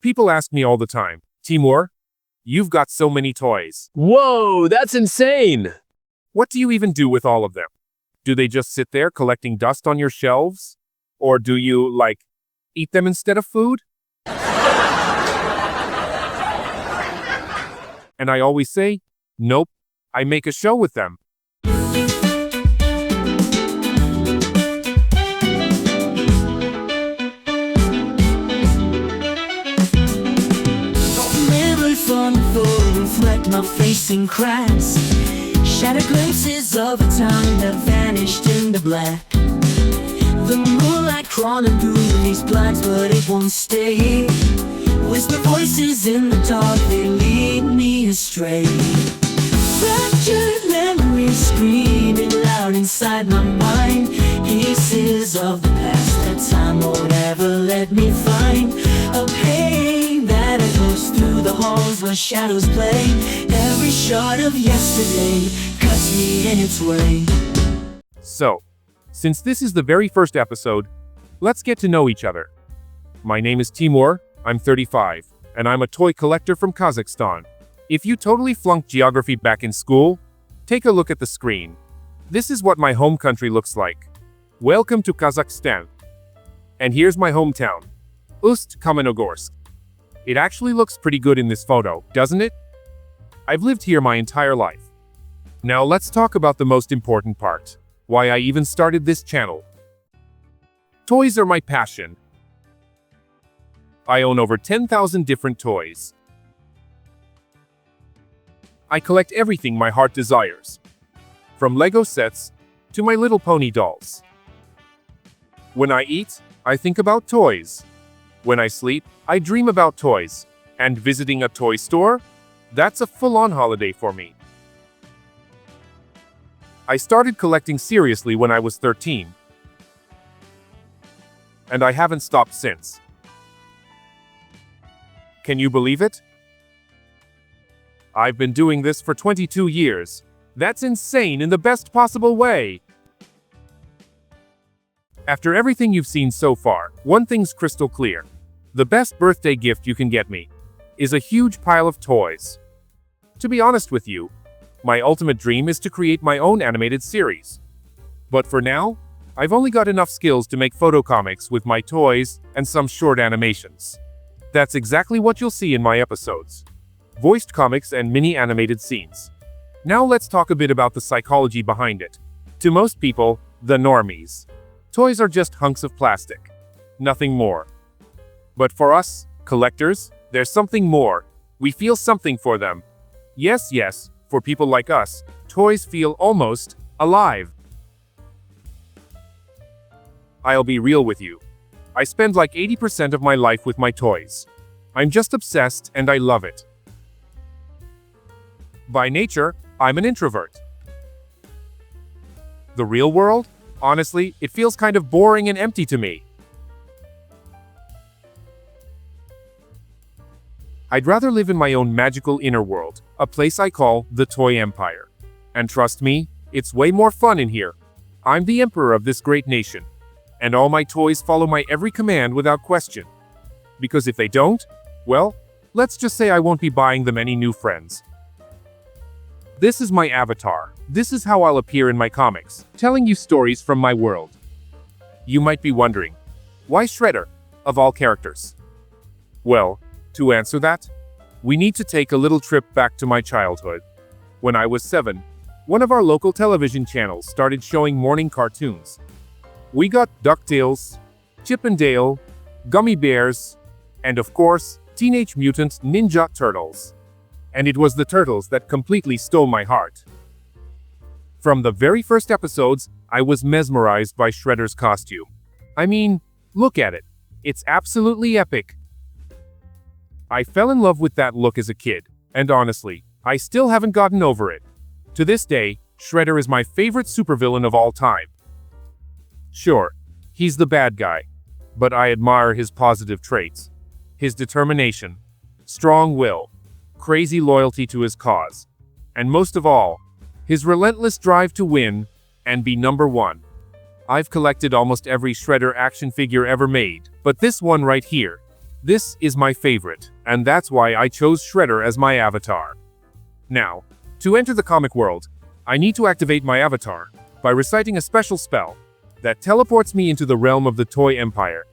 People ask me all the time, Timur, you've got so many toys. Whoa, that's insane! What do you even do with all of them? Do they just sit there collecting dust on your shelves? Or do you, eat them instead of food? And I always say, nope, I make a show with them. Reflect my face in cracks, shattered glimpses of a time that vanished in the black. The moonlight crawling through these blacks, but it won't stay. Whisper voices in the dark, they lead me astray. Fractured memories screaming loud inside my mind. Pieces of the past that time won't ever let me find. A pain that echoes through the halls where shadows play. Every shot of yesterday cuts me in its way. So, since this is the very first episode, let's get to know each other. My name is Timur, I'm 35, and I'm a toy collector from Kazakhstan. If you totally flunked geography back in school, take a look at the screen. This is what my home country looks like. Welcome to Kazakhstan. And here's my hometown, Ust-Kamenogorsk. It actually looks pretty good in this photo, doesn't it? I've lived here my entire life. Now let's talk about the most important part, why I even started this channel. Toys are my passion. I own over 10,000 different toys. I collect everything my heart desires, from Lego sets to My Little Pony dolls. When I eat, I think about toys. When I sleep, I dream about toys. And visiting a toy store? That's a full-on holiday for me. I started collecting seriously when I was 13. And I haven't stopped since. Can you believe it? I've been doing this for 22 years. That's insane in the best possible way. After everything you've seen so far, one thing's crystal clear. The best birthday gift you can get me is a huge pile of toys. To be honest with you, my ultimate dream is to create my own animated series. But for now, I've only got enough skills to make photo comics with my toys and some short animations. That's exactly what you'll see in my episodes. Voiced comics and mini animated scenes. Now let's talk a bit about the psychology behind it. To most people, the normies, toys are just hunks of plastic. Nothing more. But for us, collectors, there's something more. We feel something for them. Yes, for people like us, toys feel almost alive. I'll be real with you. I spend like 80% of my life with my toys. I'm just obsessed and I love it. By nature, I'm an introvert. The real world? Honestly, it feels kind of boring and empty to me. I'd rather live in my own magical inner world, a place I call the Toy Empire. And trust me, it's way more fun in here. I'm the emperor of this great nation. And all my toys follow my every command without question. Because if they don't, well, let's just say I won't be buying them any new friends. This is my avatar. This is how I'll appear in my comics, telling you stories from my world. You might be wondering, why Shredder, of all characters? Well, to answer that, we need to take a little trip back to my childhood. When I was 7, one of our local television channels started showing morning cartoons. We got DuckTales, Chip and Dale, Gummy Bears, and of course, Teenage Mutant Ninja Turtles. And it was the turtles that completely stole my heart. From the very first episodes, I was mesmerized by Shredder's costume. I mean, look at it. It's absolutely epic. I fell in love with that look as a kid, and honestly, I still haven't gotten over it. To this day, Shredder is my favorite supervillain of all time. Sure, he's the bad guy, but I admire his positive traits. His determination, strong will, crazy loyalty to his cause, and most of all, his relentless drive to win and be number one. I've collected almost every Shredder action figure ever made, but this one right here, This is my favorite, and that's why I chose Shredder as my avatar. Now, to enter the comic world, I need to activate my avatar by reciting a special spell that teleports me into the realm of the Toy Empire.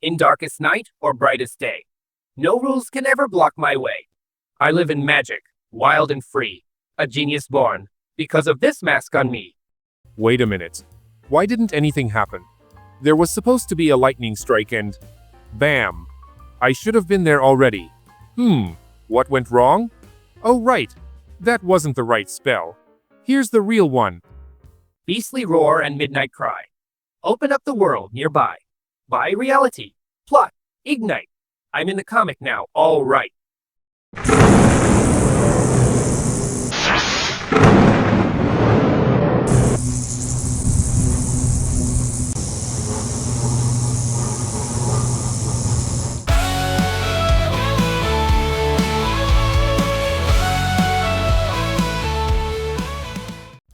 In darkest night or brightest day, no rules can ever block my way. I live in magic, wild and free, a genius born, because of this mask on me. Wait a minute. Why didn't anything happen? There was supposed to be a lightning strike and... bam! I should have been there already. What went wrong? Oh right, that wasn't the right spell. Here's the real one. Beastly roar and midnight cry. Open up the world nearby. Buy reality. Plot. Ignite. I'm in the comic now, all right.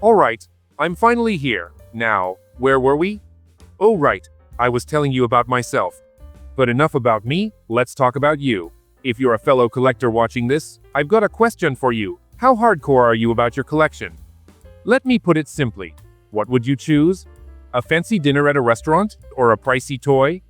Alright, I'm finally here. Now, where were we? Oh right, I was telling you about myself. But enough about me, let's talk about you. If you're a fellow collector watching this, I've got a question for you. How hardcore are you about your collection? Let me put it simply. What would you choose? A fancy dinner at a restaurant? Or a pricey toy?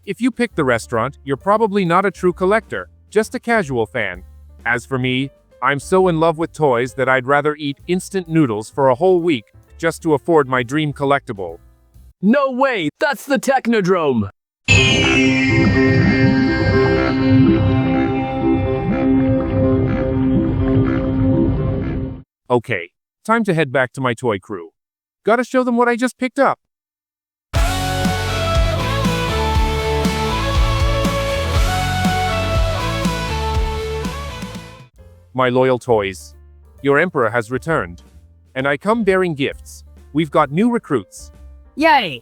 If you pick the restaurant, you're probably not a true collector, just a casual fan. As for me, I'm so in love with toys that I'd rather eat instant noodles for a whole week just to afford my dream collectible. No way, that's the Technodrome. Okay, time to head back to my toy crew. Gotta show them what I just picked up. My loyal toys. Your emperor has returned. And I come bearing gifts. We've got new recruits. Yay!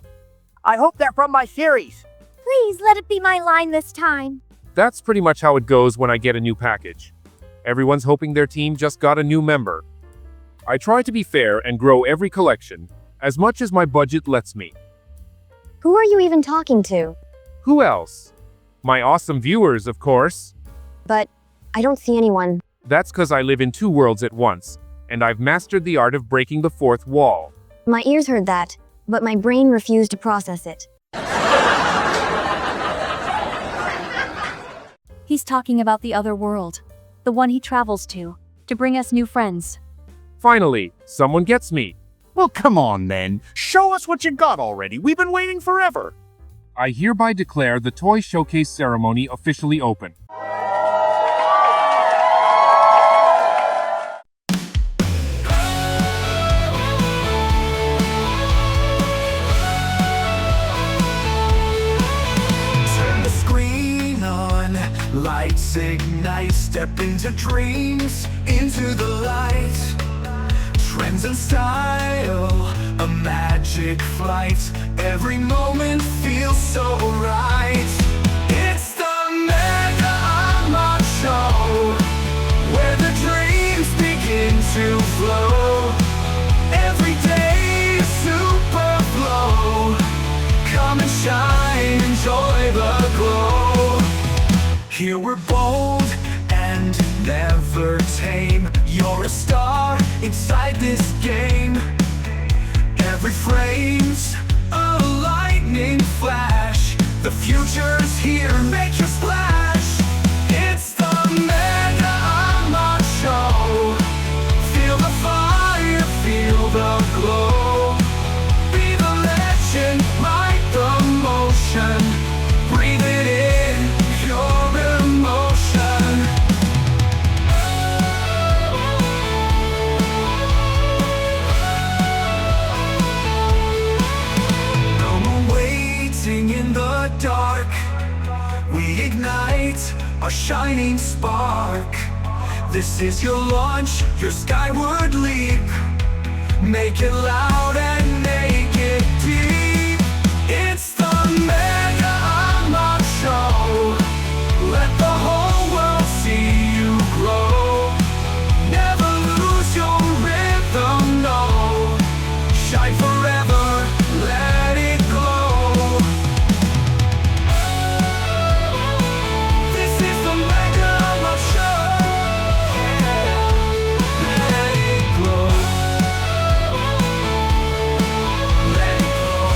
I hope they're from my series. Please let it be my line this time. That's pretty much how it goes when I get a new package. Everyone's hoping their team just got a new member. I try to be fair and grow every collection, as much as my budget lets me. Who are you even talking to? Who else? My awesome viewers, of course. But I don't see anyone. That's cause I live in two worlds at once, and I've mastered the art of breaking the fourth wall. My ears heard that, but my brain refused to process it. He's talking about the other world. The one he travels to bring us new friends. Finally, someone gets me. Well, come on then. Show us what you got already. We've been waiting forever. I hereby declare the toy showcase ceremony officially open. Lights ignite, step into dreams, into the light. Trends and style, a magic flight. Every moment feels so right. It's the MegaAmod Show, where the dreams begin to flow. Every day a super flow. Come and shine, enjoy the glow. Here we're bold and never tame. You're a star inside this game. Every frame's a lightning flash. The future's here, make your splash. It's the MegaAmod Show. Feel the fire, feel the glow. Be a shining spark. This is your launch, your skyward leap. Make it loud and make it deep. It's the MegaAmod Show. Let the whole world see you grow. Never lose your rhythm, no. Shine forever, let it glow. This is the MegaAmod Show. Let it glow. Let it glow.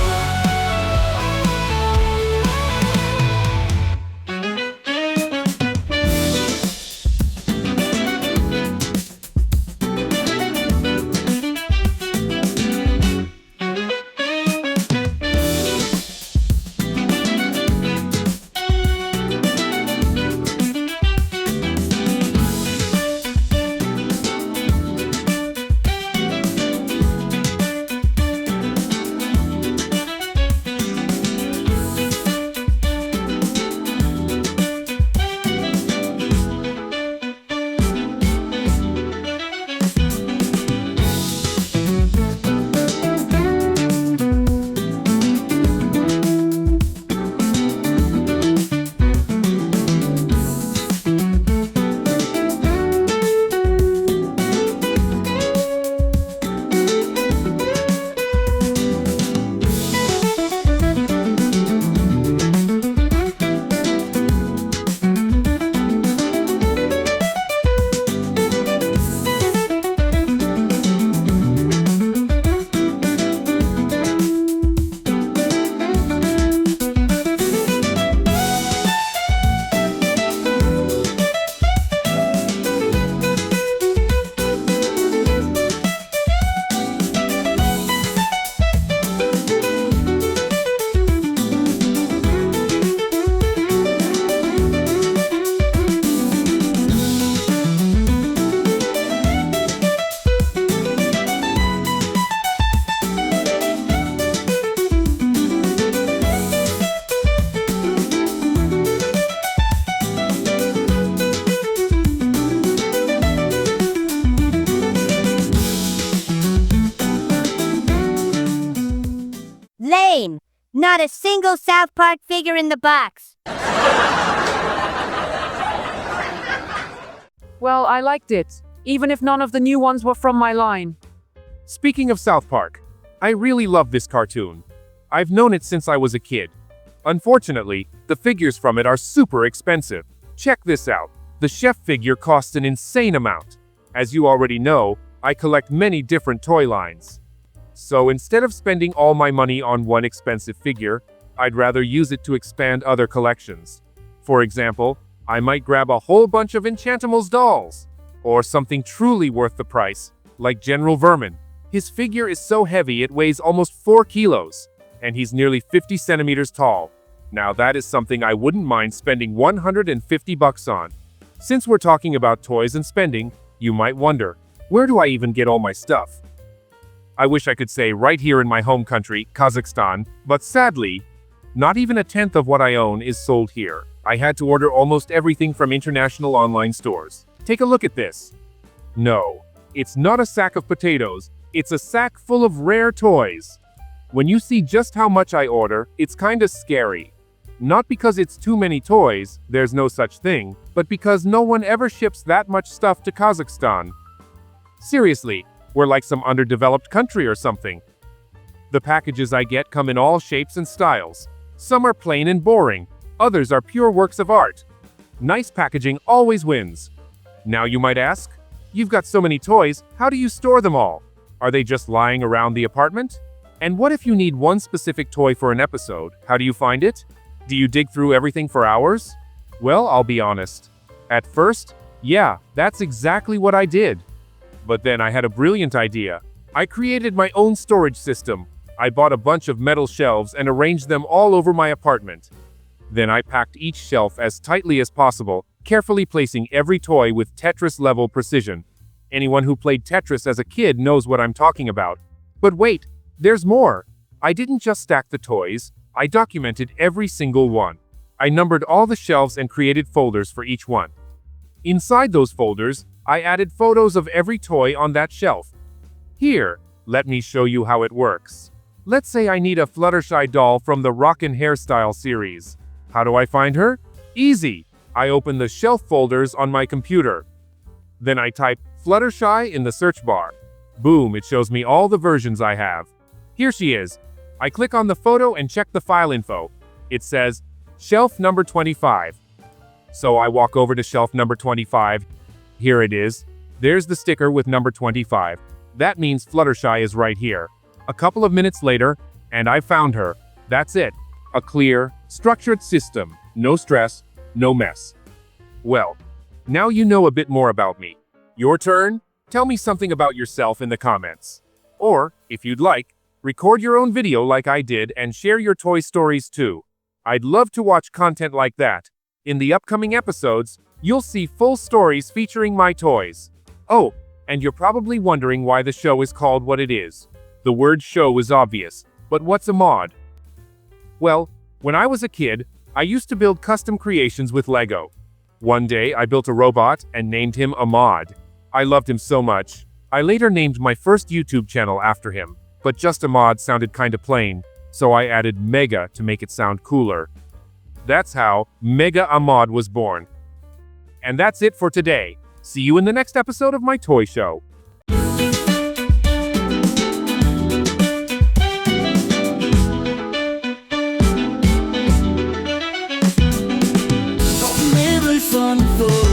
Lame! Not a single South Park figure in the box. Well, I liked it, even if none of the new ones were from my line. Speaking of South Park, I really love this cartoon. I've known it since I was a kid. Unfortunately, the figures from it are super expensive. Check this out. The chef figure costs an insane amount. As you already know, I collect many different toy lines. So instead of spending all my money on one expensive figure, I'd rather use it to expand other collections. For example, I might grab a whole bunch of Enchantimals dolls, or something truly worth the price, like General Vermin. His figure is so heavy it weighs almost 4 kilos, and he's nearly 50 centimeters tall. Now that is something I wouldn't mind spending $150 on. Since we're talking about toys and spending, you might wonder, where do I even get all my stuff? I wish I could say right here in my home country, Kazakhstan, but sadly, not even a tenth of what I own is sold here. I had to order almost everything from international online stores. Take a look at this. No, it's not a sack of potatoes, it's a sack full of rare toys. When you see just how much I order, it's kinda scary. Not because it's too many toys, there's no such thing, but because no one ever ships that much stuff to Kazakhstan. Seriously, we're like some underdeveloped country or something. The packages I get come in all shapes and styles. Some are plain and boring, others are pure works of art. Nice packaging always wins. Now you might ask, you've got so many toys, how do you store them all? Are they just lying around the apartment? And what if you need one specific toy for an episode? How do you find it? Do you dig through everything for hours? Well, I'll be honest. At first, yeah, that's exactly what I did. But then I had a brilliant idea. I created my own storage system. I bought a bunch of metal shelves and arranged them all over my apartment. Then I packed each shelf as tightly as possible, carefully placing every toy with Tetris-level precision. Anyone who played Tetris as a kid knows what I'm talking about. But wait, there's more. I didn't just stack the toys, I documented every single one. I numbered all the shelves and created folders for each one. Inside those folders, I added photos of every toy on that shelf. Here, let me show you how it works. Let's say I need a Fluttershy doll from the Rockin' Hairstyle series. How do I find her? Easy. I open the shelf folders on my computer. Then I type Fluttershy in the search bar. Boom, it shows me all the versions I have. Here she is. I click on the photo and check the file info. It says, shelf number 25. So I walk over to shelf number 25. Here it is. There's the sticker with number 25. That means Fluttershy is right here. A couple of minutes later, and I found her. That's it. A clear, structured system. No stress, no mess. Well, now you know a bit more about me. Your turn. Tell me something about yourself in the comments. Or, if you'd like, record your own video like I did and share your toy stories too. I'd love to watch content like that. In the upcoming episodes, you'll see full stories featuring my toys. Oh, and you're probably wondering why the show is called what it is. The word show is obvious, but what's a mod? Well, when I was a kid, I used to build custom creations with Lego. One day, I built a robot and named him Ahmad. I loved him so much. I later named my first YouTube channel after him, but just Ahmad sounded kinda plain, so I added Mega to make it sound cooler. That's how MegaAmod was born. And that's it for today. See you in the next episode of my toy show.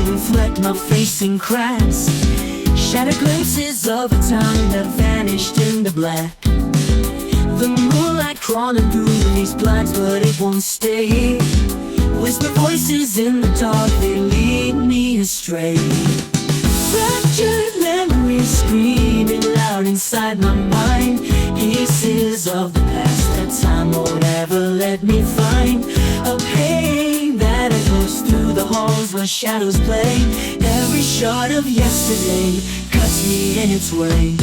Reflect my face in cracks, shattered glimpses of a time that vanished in the black. The moonlight crawling through these blinds, but it won't stay. Whisper voices in the dark, they lead me astray. Fractured memories screaming loud inside my mind. Pieces of the past that time won't ever let me find. A pain that echoes through the halls where shadows play. Every shot of yesterday cuts me in its way.